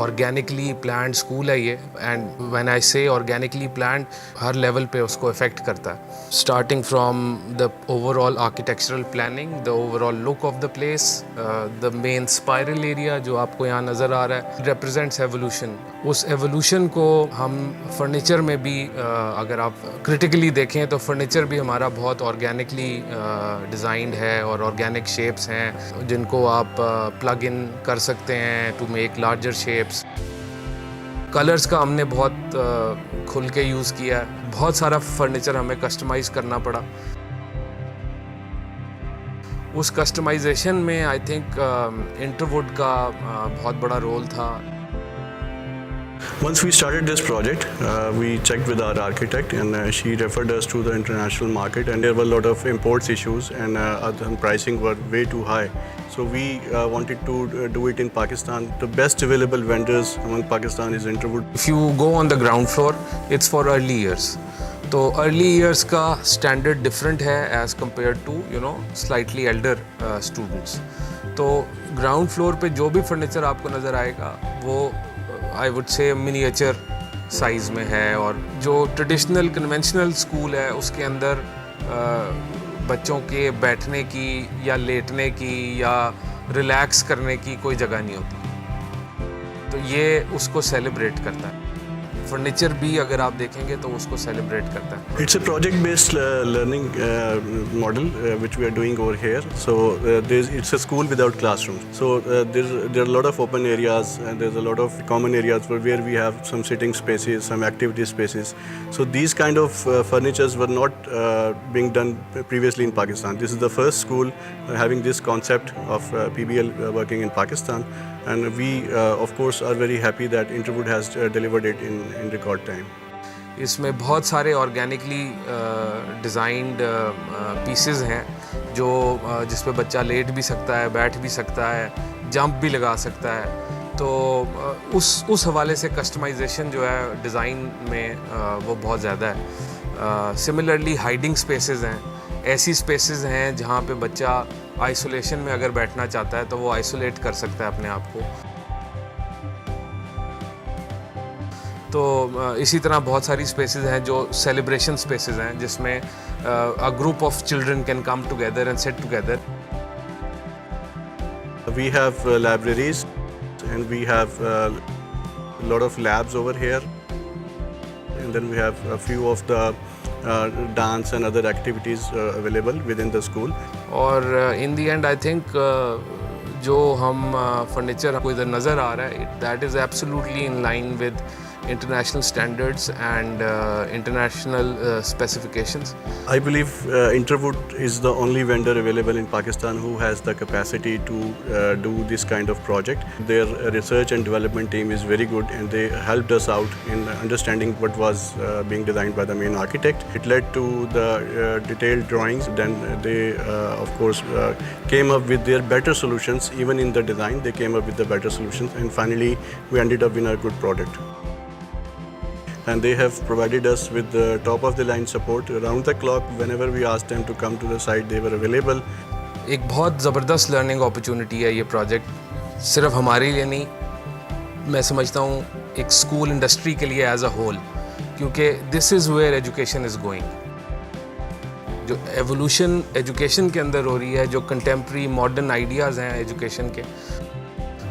Organically planned school है ये, and when I से ऑर्गेनिकली प्लान्ड, हर लेवल पे उसको इफ़ेक्ट करता है। Starting from the overall architectural planning, the overall look of the place, the main spiral area जो आपको यहाँ नज़र आ रहा है रिप्रेजेंट्स एवोल्यूशन। उस एवोल्यूशन को हम फर्नीचर में भी अगर आप क्रिटिकली देखें तो फर्नीचर भी हमारा बहुत ऑर्गेनिकली डिज़ाइंड है और ऑर्गेनिक शेप्स हैं जिनको आप प्लग इन कर सकते हैं to make larger shapes. Colours का हमने बहुत खुल के यूज़ किया है। बहुत सारा फर्नीचर हमें कस्टमाइज़ करना पड़ा। उस कस्टमाइजेशन में आई थिंक इंटरवुड का बहुत बड़ा रोल था। Once we started this project, we checked with our architect, and she referred us to the international market, and there were a lot of imports issues, and pricing were way too high. So we wanted to do it in Pakistan. The best available vendors among Pakistan is Interwood. If you go on the ground floor, it's for early years. तो early years का standard different है as compare to slightly elder students. तो ground floor पे जो भी furniture आपको नज़र आएगा वो आई वुड से मिनिएचर साइज़ में है, और जो ट्रेडिशनल कन्वेंशनल स्कूल है उसके अंदर बच्चों के बैठने की या लेटने की या रिलैक्स करने की कोई जगह नहीं होती। तो ये उसको सेलिब्रेट करता है। फर्नीचर भी अगर आप देखेंगे तो उसको सेलिब्रेट करता है। It's a project-based learning model which we are doing over here. So it's a school without classrooms. So there are a lot of open areas, and there's a lot of common areas where we have some sitting spaces, some activity spaces. So these kind of furnitures were not being done previously in Pakistan. This is the first school having this concept of PBL working in Pakistan, and we of course are very happy that Interwood has delivered it in record time. इसमें बहुत सारे organically designed pieces हैं जो जिस पे बच्चा late भी सकता है, बैठ भी सकता है, जंप भी लगा सकता है। तो उस हवाले से कस्टमाइजेशन जो है डिज़ाइन में वो बहुत ज़्यादा है। सिमिलरली हाइडिंग स्पेसेस हैं, ऐसी स्पेसेस हैं जहाँ पे बच्चा आइसोलेशन में अगर बैठना चाहता है तो वो आइसोलेट कर सकता है अपने आप को। तो इसी तरह बहुत सारी स्पेसेस हैं जो सेलिब्रेशन स्पेसेस हैं जिसमें a group of children can come together and sit together. We have libraries, and we have a lot of labs over here, and then we have a few of the dance and other activities available within the school. और इन दी and I think जो हम furniture को इधर नज़र आ रहा है that is absolutely in line with international standards and international specifications. I believe Interwood is the only vendor available in Pakistan who has the capacity to do this kind of project. Their research and development team is very good, and they helped us out in understanding what was being designed by the main architect. It led to the detailed drawings. Then they of course came up with their better solutions. Even in the design they came up with the better solutions, and finally we ended up in a good product. And they have provided us with the top of the line support around the clock. Whenever we asked them to come to the site, they were available. एक बहुत ज़बरदस्त learning opportunity है ये project, सिर्फ हमारे लिए नहीं, मैं समझता हूँ एक स्कूल इंडस्ट्री के लिए एज अ होल, क्योंकि this is where education is going. जो एवोल्यूशन एजुकेशन के अंदर हो रही है, जो कंटेम्प्रेरी मॉडर्न आइडियाज़ हैं एजुकेशन के,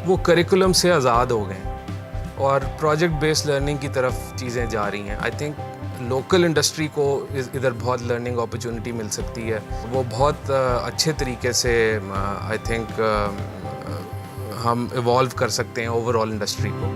वो करिकुलम से आज़ाद हो गए हैं और प्रोजेक्ट बेस्ड लर्निंग की तरफ चीज़ें जा रही हैं। आई थिंक लोकल इंडस्ट्री को इधर बहुत लर्निंग अपॉर्चुनिटी मिल सकती है। वो बहुत अच्छे तरीके से आई थिंक हम इवॉल्व कर सकते हैं ओवरऑल इंडस्ट्री को।